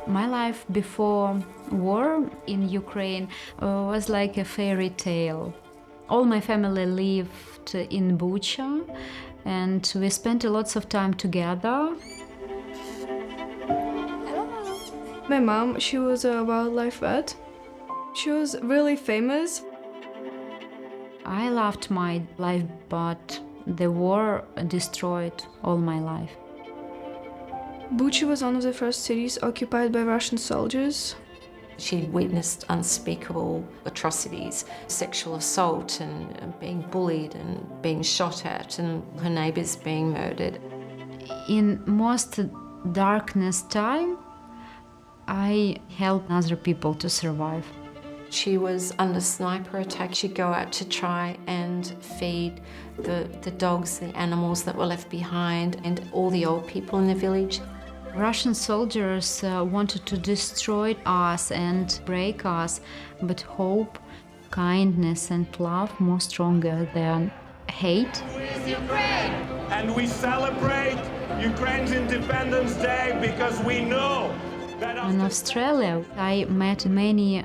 My life before war in Ukraine was like a fairy tale. All my family lived in Bucha, and we spent lots of time together. My mom, she was a wildlife vet. She was really famous. I loved my life, but the war destroyed all my life. Bucha was one of the first cities occupied by Russian soldiers. She witnessed unspeakable atrocities, sexual assault and being bullied and being shot at, and her neighbours being murdered. In most darkness time, I helped other people to survive. She was under sniper attack. She'd go out to try and feed the dogs, the animals that were left behind, and all the old people in the village. Russian soldiers wanted to destroy us and break us, but hope, kindness and love more stronger than hate. Ukraine! And we celebrate Ukraine's Independence Day because we know that In Australia, I met many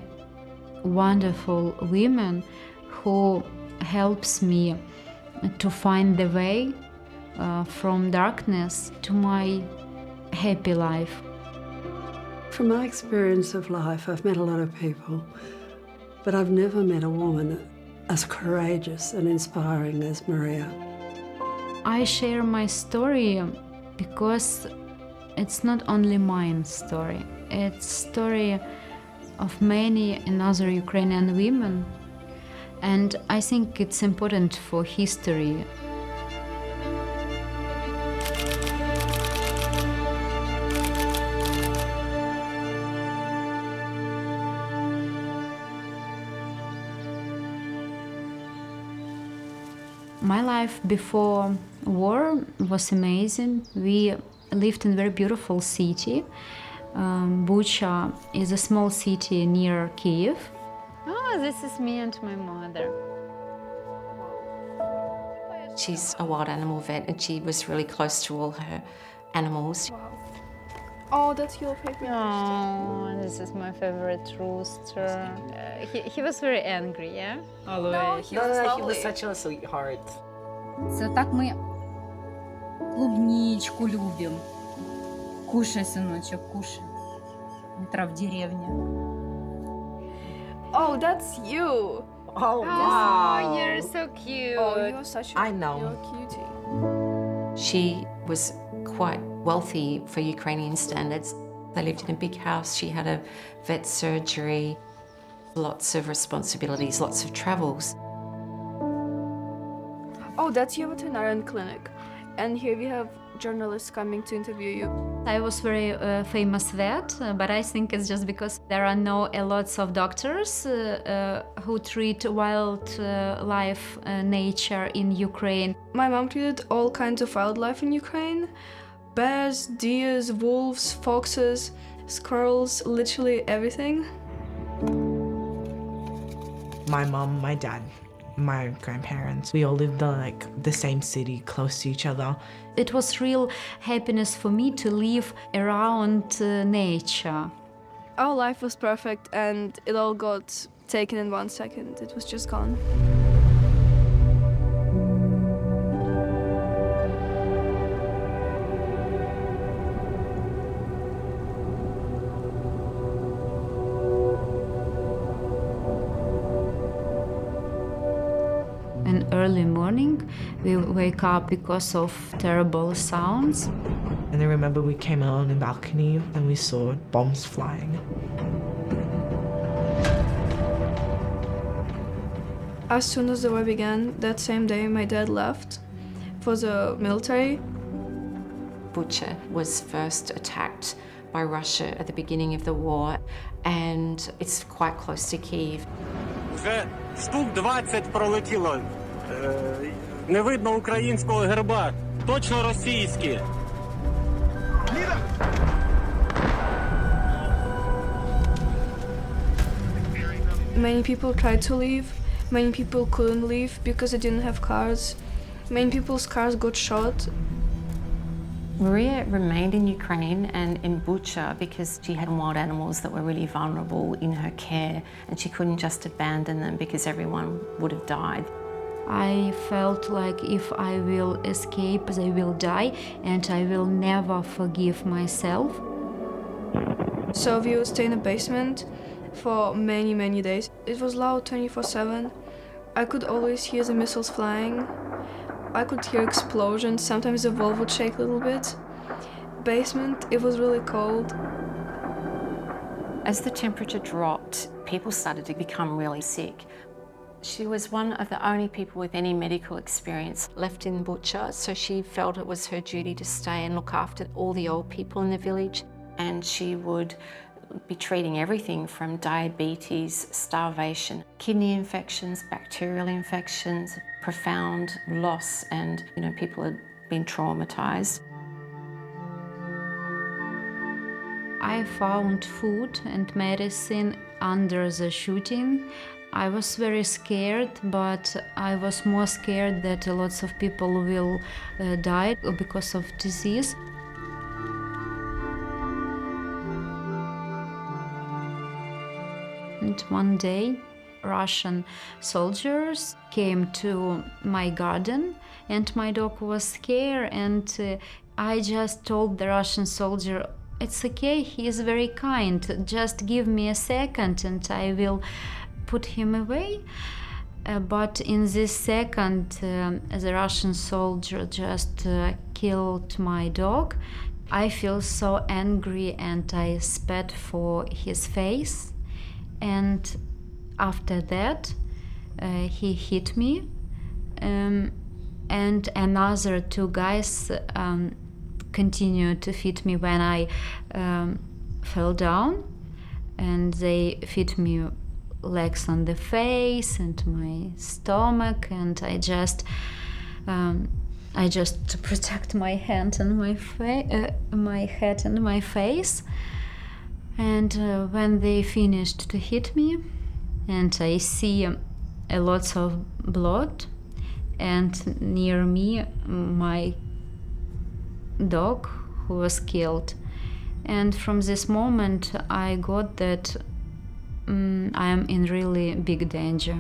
wonderful women who helps me to find the way from darkness to my happy life. From my experience of life, I've met a lot of people, but I've never met a woman as courageous and inspiring as Maria. I share my story because it's not only my story, it's story of many another Ukrainian women, and I think it's important for history. My life before war was amazing. We lived in a very beautiful city. Bucha is a small city near Kyiv. Oh, this is me and my mother. She's a wild animal vet and she was really close to all her animals. Wow. Oh, that's your favorite. Oh, this is my favorite rooster. He was very angry, yeah? Always. he was such a sweetheart. Це так ми клубничку любим. Кушай, сыночек, кушай. Утро в деревне. Oh, that's you. Oh, wow. You're so cute. Oh, you're such a I know. You're a cutie. She was quite wealthy for Ukrainian standards. They lived in a big house. She had a vet surgery, lots of responsibilities, lots of travels. Oh, that's your veterinarian clinic. And here we have journalists coming to interview you. I was very famous vet, but I think it's just because there are lots of doctors who treat wildlife nature in Ukraine. My mom treated all kinds of wildlife in Ukraine. Bears, deers, wolves, foxes, squirrels, literally everything. My mom, my dad, my grandparents, we all lived in like the same city, close to each other. It was real happiness for me to live around nature. Our life was perfect and it all got taken in 1 second. It was just gone. An early morning, we wake up because of terrible sounds. And I remember we came out on the balcony and we saw bombs flying. As soon as the war began, that same day my dad left for the military. Bucha was first attacked by Russia at the beginning of the war, and it's quite close to Kyiv. Вже штук 20 пролетіло. Не видно українського герба. Точно російські. Many people tried to leave. Many people couldn't leave because they didn't have cars. Many people's cars got shot. Maria remained in Ukraine and in Bucha because she had wild animals that were really vulnerable in her care, and she couldn't just abandon them because everyone would have died. I felt like if I will escape, I will die, and I will never forgive myself. So we would stay in a basement for many days. It was loud 24/7. I could always hear the missiles flying. I could hear explosions. Sometimes the wall would shake a little bit. Basement, it was really cold. As the temperature dropped, people started to become really sick. She was one of the only people with any medical experience left in Bucha, so she felt it was her duty to stay and look after all the old people in the village. And she would be treating everything from diabetes, starvation, kidney infections, bacterial infections, profound loss, and people had been traumatized. I found food and medicine under the shooting. I was very scared, but I was more scared that lots of people will die because of disease. And one day, Russian soldiers came to my garden, and my dog was scared, and I just told the Russian soldier, "It's okay, he is very kind, just give me a second and I will put him away." But in this second, the Russian soldier just killed my dog. I feel so angry and I spat for his face. And after that, he hit me, and another two guys continued to hit me when I fell down, and they hit me legs on the face and my stomach, and I just to protect my hand and my head and my face. And when they finished to hit me, and I see a lot of blood, and near me my dog who was killed. And from this moment I got that I am in really big danger.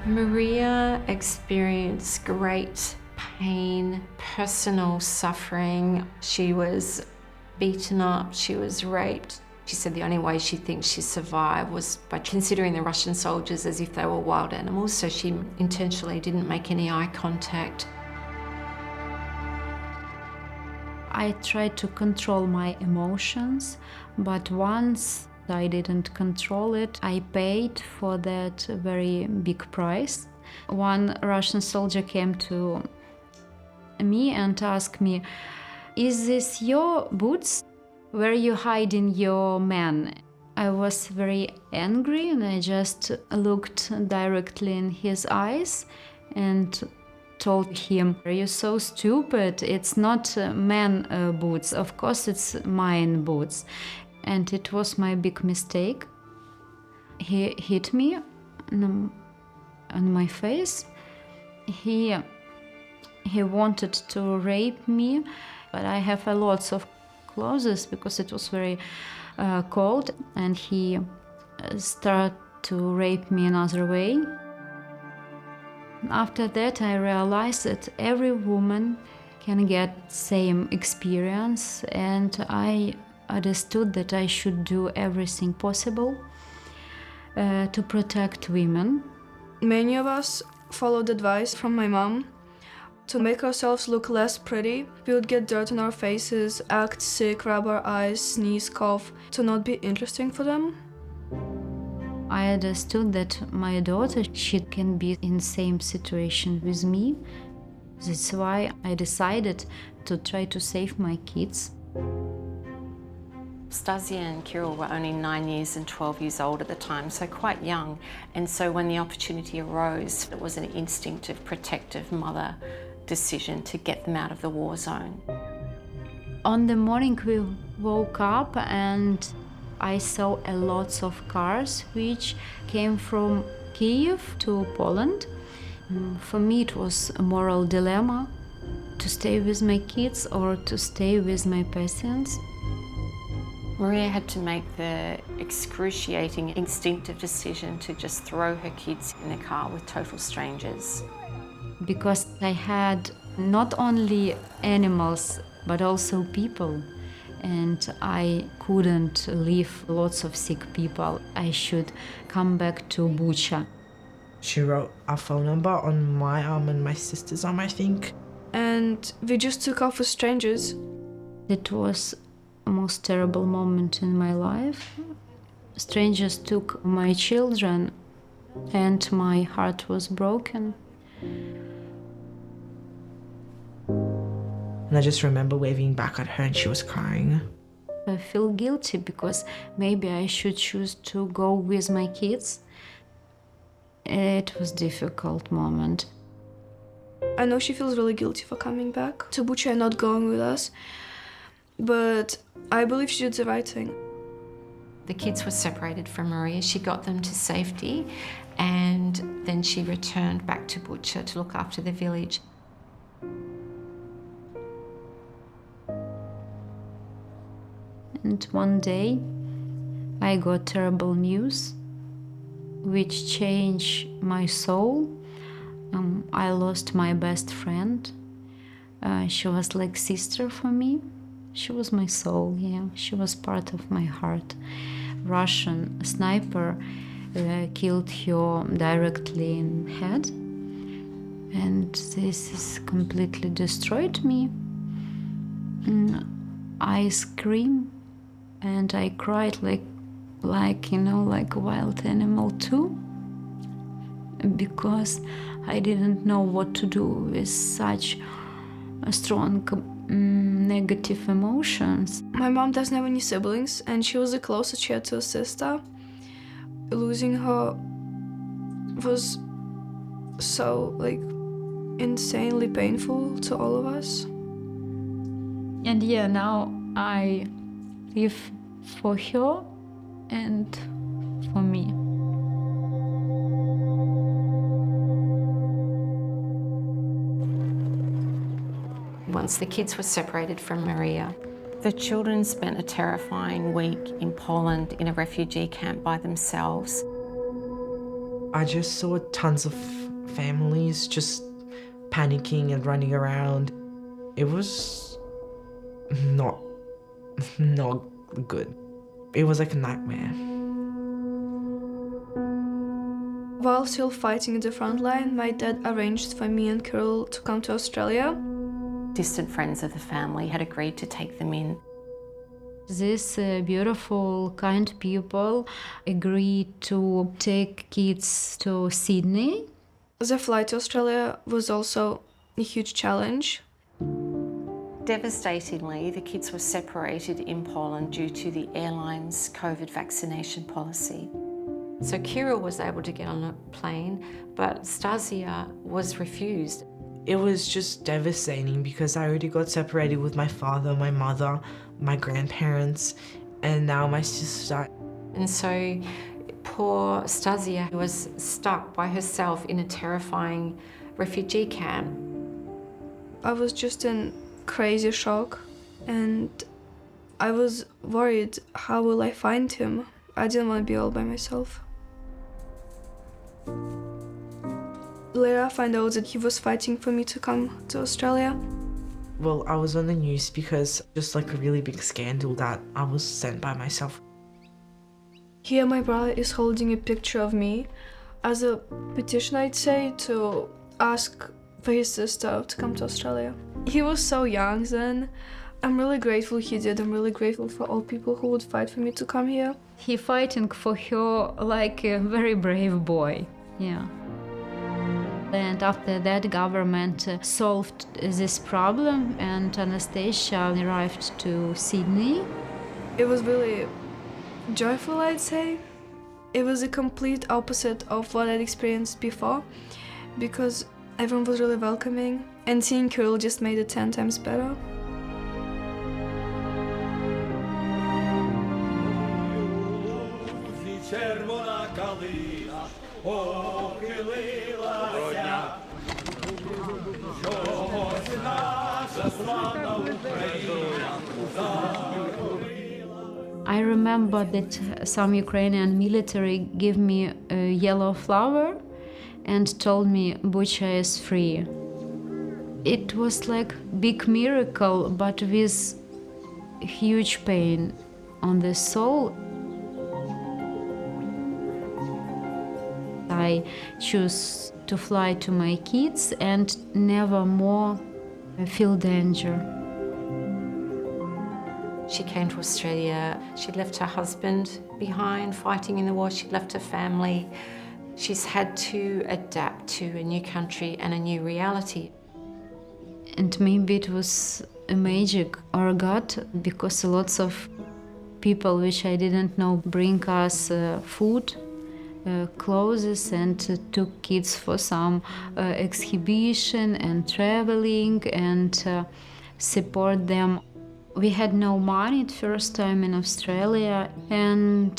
Maria experienced great pain, personal suffering. She was beaten up, she was raped. She said the only way she thinks she survived was by considering the Russian soldiers as if they were wild animals, so she intentionally didn't make any eye contact. I tried to control my emotions, but once I didn't control it, I paid for that very big price. One Russian soldier came to me and asked me, "Is this your boots? Where you hiding your man?" I was very angry and I just looked directly in his eyes and told him, "You're so stupid, it's not man boots, of course it's mine boots." And it was my big mistake. He hit me on my face. He wanted to rape me, but I have a lots of clothes because it was very cold, and he started to rape me another way. After that, I realized that every woman can get same experience, and I understood that I should do everything possible to protect women. Many of us followed advice from my mom. To make ourselves look less pretty, we would get dirt on our faces, act sick, rub our eyes, sneeze, cough, to not be interesting for them. I understood that my daughter, she can be in the same situation with me. That's why I decided to try to save my kids. Stasia and Kyrylo were only 9 years and 12 years old at the time, so quite young. And so when the opportunity arose, it was an instinctive, protective mother decision to get them out of the war zone. On the morning we woke up and I saw a lot of cars which came from Kyiv to Poland. For me, it was a moral dilemma to stay with my kids or to stay with my patients. Maria had to make the excruciating, instinctive decision to just throw her kids in the car with total strangers. Because I had not only animals, but also people. And I couldn't leave lots of sick people. I should come back to Bucha. She wrote our phone number on my arm and my sister's arm, I think. And we just took off with strangers. It was the most terrible moment in my life. Strangers took my children and my heart was broken. And I just remember waving back at her and she was crying. I feel guilty because maybe I should choose to go with my kids. It was a difficult moment. I know she feels really guilty for coming back to Bucha and not going with us, but I believe she did the right thing. The kids were separated from Maria. She got them to safety and then she returned back to Bucha to look after the village. And one day I got terrible news which changed my soul. I lost my best friend. She was like sister for me. She was my soul, yeah. She was part of my heart. Russian sniper killed her directly in head. And this has completely destroyed me. I screamed and I cried like a wild animal too, because I didn't know what to do with such strong negative emotions. My mom doesn't have any siblings and she was the closest she had to a sister. Losing her was so insanely painful to all of us. And yeah, now I live for her and for me. Once the kids were separated from Maria, the children spent a terrifying week in Poland in a refugee camp by themselves. I just saw tons of families just panicking and running around. It was not good. It was like a nightmare. While still fighting at the front line, my dad arranged for me and Kyrylo to come to Australia. Distant friends of the family had agreed to take them in. These beautiful, kind people agreed to take kids to Sydney. The flight to Australia was also a huge challenge. Devastatingly, the kids were separated in Poland due to the airline's COVID vaccination policy. So Kyrylo was able to get on a plane, but Stasia was refused. It was just devastating because I already got separated with my father, my mother, my grandparents, and now my sister. And so poor Stasia was stuck by herself in a terrifying refugee camp. I was just in crazy shock and I was worried, how will I find him? I didn't want to be all by myself. Later I found out that he was fighting for me to come to Australia. Well, I was on the news because just like a really big scandal that I was sent by myself. Here my brother is holding a picture of me as a petition, I'd say, to ask for his sister to come to Australia. He was so young then. I'm really grateful he did. I'm really grateful for all people who would fight for me to come here. He fighting for her like a very brave boy, yeah. And after that, government solved this problem and Anastasia arrived to Sydney. It was really joyful, I'd say. It was a complete opposite of what I'd experienced before because everyone was really welcoming and seeing Kyrylo just made it 10 times better. Червона калина похилилася I remember that some Ukrainian military gave me a yellow flower and told me Bucha is free. It was like big miracle, but with huge pain on the soul. I choose to fly to my kids and never more feel danger. She came to Australia. She'd left her husband behind fighting in the war. She'd left her family. She's had to adapt to a new country and a new reality. And maybe it was a magic or a God, because lots of people which I didn't know bring us food, clothes, and took kids for some exhibition and traveling and support them. We had no money at first time in Australia, and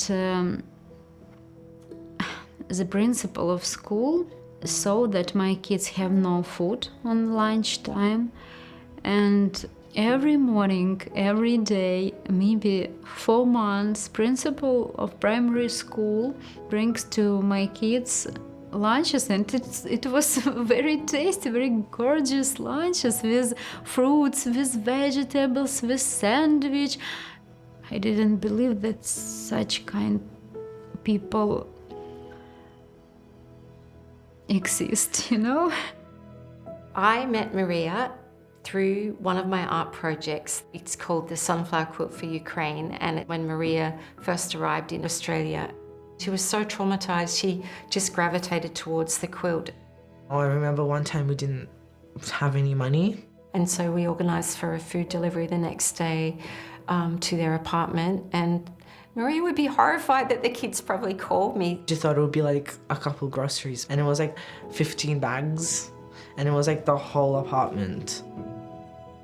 the principal of school saw that my kids have no food on lunchtime, and every morning, every day, maybe 4 months, principal of primary school brings to my kids lunches, and it was very tasty, very gorgeous lunches with fruits, with vegetables, with sandwich. I didn't believe that such kind people exist, you know? I met Maria through one of my art projects. It's called the Sunflower Quilt for Ukraine, and when Maria first arrived in Australia, she was so traumatized, she just gravitated towards the quilt. Oh, I remember one time we didn't have any money. And so we organised for a food delivery the next day to their apartment, and Maria would be horrified that the kids probably called me. She thought it would be like a couple groceries, and it was like 15 bags, and it was like the whole apartment.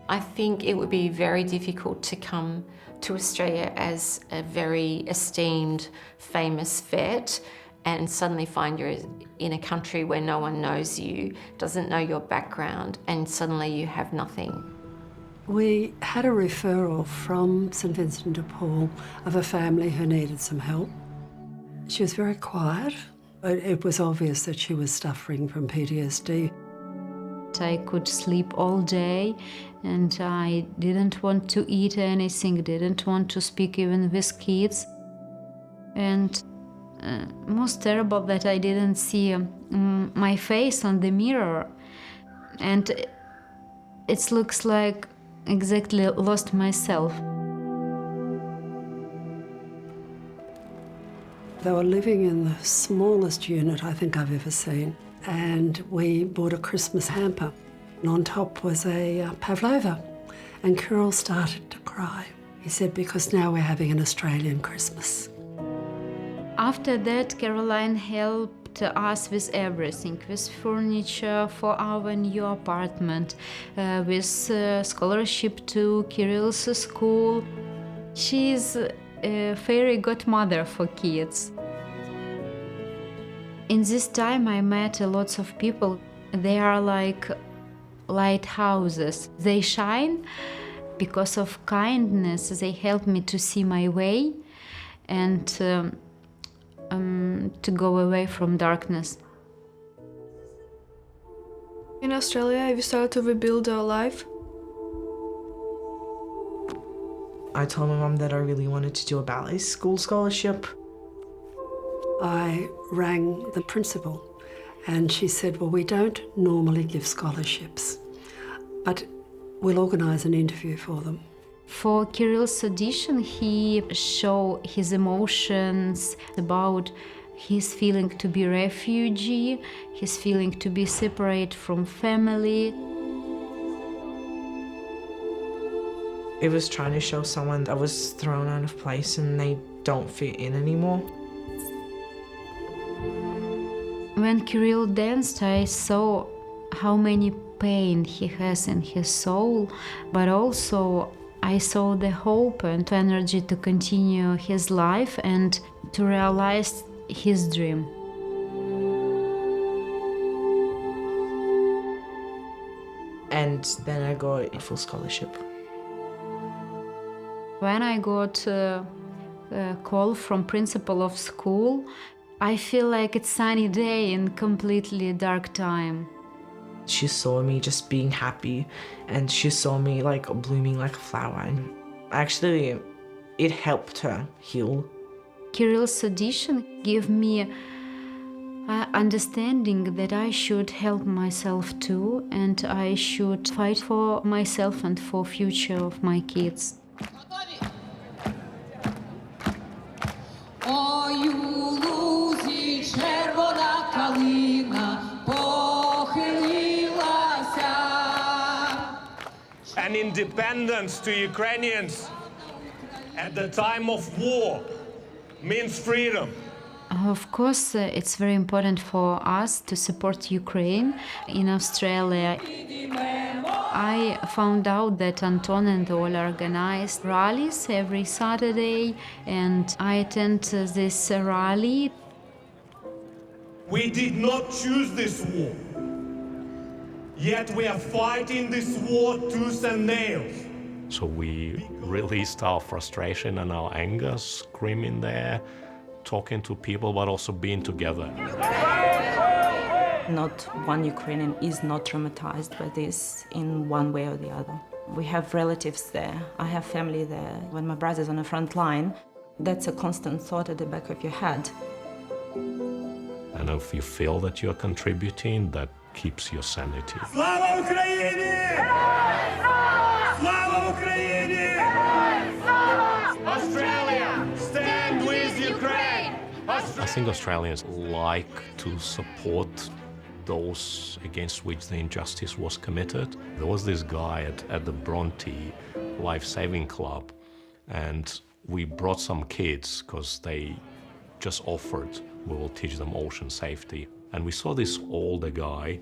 I think it would be very difficult to come to Australia as a very esteemed, famous vet and suddenly find you're in a country where no one knows you, doesn't know your background, and suddenly you have nothing. We had a referral from St Vincent de Paul of a family who needed some help. She was very quiet, but it was obvious that she was suffering from PTSD. I could sleep all day, and I didn't want to eat anything, didn't want to speak even with kids. And most terrible that I didn't see my face on the mirror. And it looks like exactly lost myself. They were living in the smallest unit I think I've ever seen. And we bought a Christmas hamper. And on top was a pavlova. And Kyrylo started to cry. He said, because now we're having an Australian Christmas. After that, Caroline helped us with everything, with furniture for our new apartment, with scholarship to Kyrylo's school. She's a fairy godmother for kids. In this time, I met lots of people. They are like lighthouses. They shine because of kindness. They help me to see my way and to go away from darkness. In Australia, we started to rebuild our life. I told my mom that I really wanted to do a ballet school scholarship. I rang the principal and she said, well, we don't normally give scholarships, but we'll organise an interview for them. For Kyrylo's audition, he showed his emotions about his feeling to be refugee, his feeling to be separate from family. It was trying to show someone that was thrown out of place and they don't fit in anymore. When Kyrylo danced, I saw how many pain he has in his soul, but also I saw the hope and energy to continue his life and to realize his dream. and then I got a full scholarship. When I got a call from principal of school, I feel like it's sunny day in completely dark time. She saw me just being happy, and she saw me like blooming like a flower, and actually it helped her heal. Kyrill's audition gave me understanding that I should help myself too, and I should fight for myself and for future of my kids. And independence to Ukrainians at the time of war means freedom. Of course, it's very important for us to support Ukraine. In Australia, I found out that Anton and all organized rallies every Saturday, and I attend this rally. We did not choose this war, yet we are fighting this war tooth and nails. So we released our frustration and our anger, screaming there, talking to people, but also being together. Not one Ukrainian is not traumatized by this in one way or the other. We have relatives there. I have family there. When my brother's on the front line, that's a constant thought at the back of your head. And if you feel that you're contributing, that keeps your sanity. Slava Ukraini! Slava Ukraini! Australia, stand with Ukraine! I think Australians like to support those against which the injustice was committed. There was this guy at the Bronte Life Saving Club, and we brought some kids because they just offered, we will teach them ocean safety. And we saw this older guy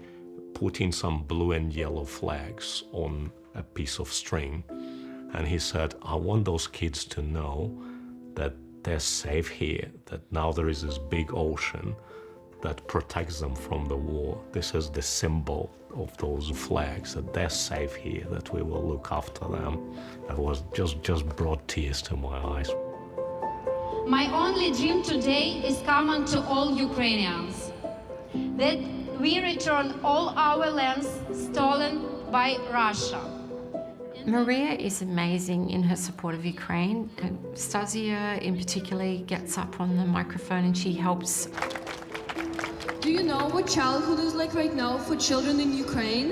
putting some blue and yellow flags on a piece of string. And he said, I want those kids to know that they're safe here, that now there is this big ocean that protects them from the war. This is the symbol of those flags, that they're safe here, that we will look after them. That was just brought tears to my eyes. My only dream today is common to all Ukrainians, that we return all our lands stolen by Russia. Maria is amazing in her support of Ukraine. Stasia in particular gets up on the microphone and she helps. Do you know what childhood is like right now for children in Ukraine?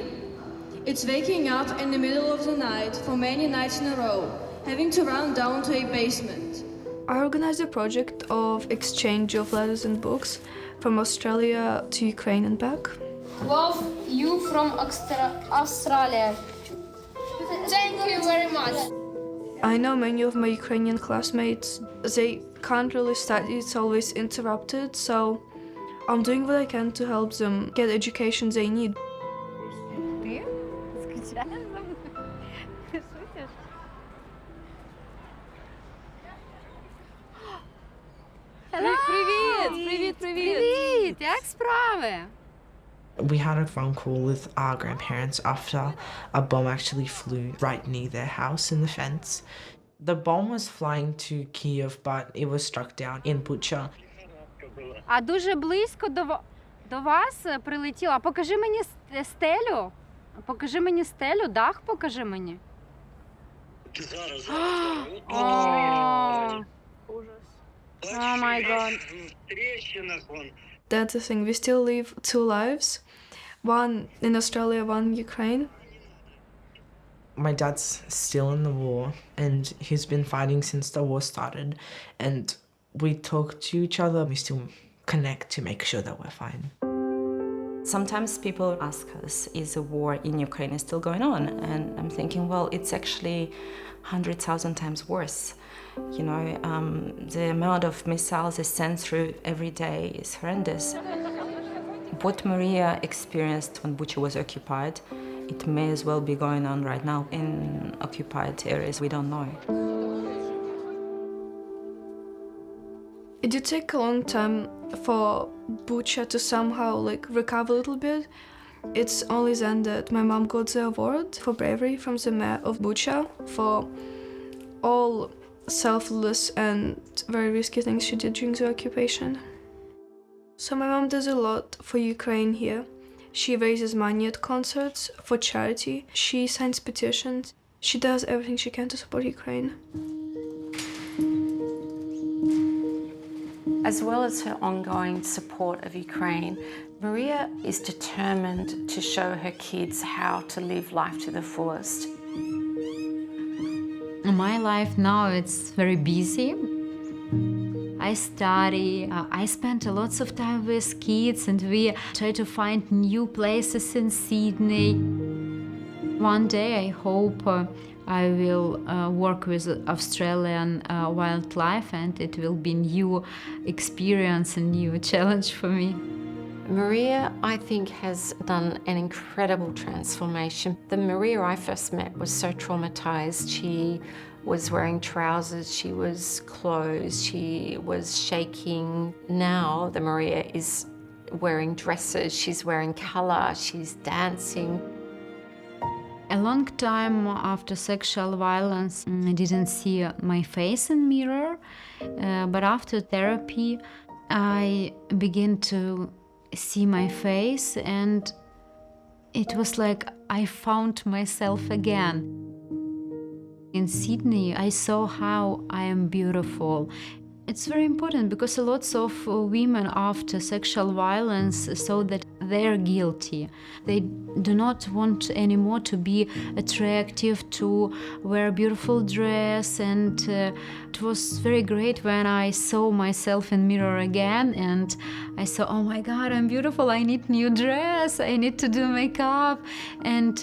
It's waking up in the middle of the night for many nights in a row, having to run down to a basement. I organized a project of exchange of letters and books from Australia to Ukraine and back. Love you from Australia. Thank you very much. I know many of my Ukrainian classmates, they can't really study, it's always interrupted, so I'm doing what I can to help them get education they need. Привіт! Як справи? We had a phone call with our grandparents after a bomb actually flew right near their house in the fence. The bomb was flying to Kyiv, but it was struck down in Bucha. А дуже близько до вас прилетіло. Покажи мені стелю. Покажи мені стелю, дах покажи мені. Зараз. Oh my God. That's the thing, we still live two lives. One in Australia, one in Ukraine. My dad's still in the war, and he's been fighting since the war started. And we talk to each other, we still connect to make sure that we're fine. Sometimes people ask us, is the war in Ukraine still going on? And I'm thinking, well, it's actually 100,000 times worse. You know, the amount of missiles is sent through every day is horrendous. What Maria experienced when Bucha was occupied, it may as well be going on right now in occupied areas. We don't know. It did take a long time for Bucha to somehow recover a little bit. It's only then that my mom got the award for bravery from the mayor of Bucha for all selfless and very risky things she did during the occupation. So my mom does a lot for Ukraine here. She raises money at concerts for charity. She signs petitions. She does everything she can to support Ukraine. As well as her ongoing support of Ukraine, Maria is determined to show her kids how to live life to the fullest. My life now, it's very busy. I study, I spend lots of time with kids, and we try to find new places in Sydney. One day I hope I will work with Australian wildlife, and it will be new experience and new challenge for me. Maria, I think, has done an incredible transformation. The Maria I first met was so traumatized. She was wearing trousers, she was closed, she was shaking. Now the Maria is wearing dresses, she's wearing color, she's dancing. A long time after sexual violence, I didn't see my face in mirror, but after therapy, I began to see my face, and it was like I found myself again. In Sydney, I saw how I am beautiful. It's very important because lots of women after sexual violence saw that they're guilty. They do not want anymore to be attractive, to wear a beautiful dress, and it was very great when I saw myself in mirror again and I saw, oh my God, I'm beautiful, I need new dress, I need to do makeup. And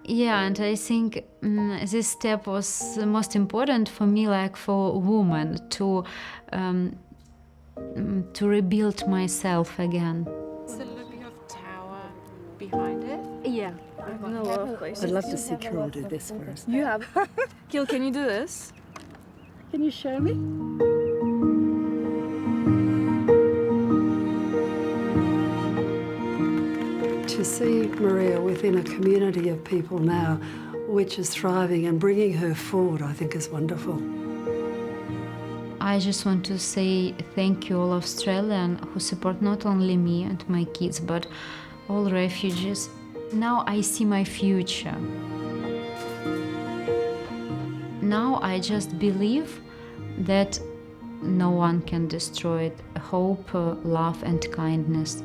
yeah, and I think this step was the most important for me, like for women, to rebuild myself again. It's a little bit of tower behind it. Yeah, I've been a lot of places. I'd love to see Kyrylo do this for us. You have. Kyrylo, can you do this? Can you show me? To see Maria within a community of people now, which is thriving and bringing her forward, I think is wonderful. I just want to say thank you all Australians who support not only me and my kids, but all refugees. Now I see my future. Now I just believe that no one can destroy it. Hope, love and kindness.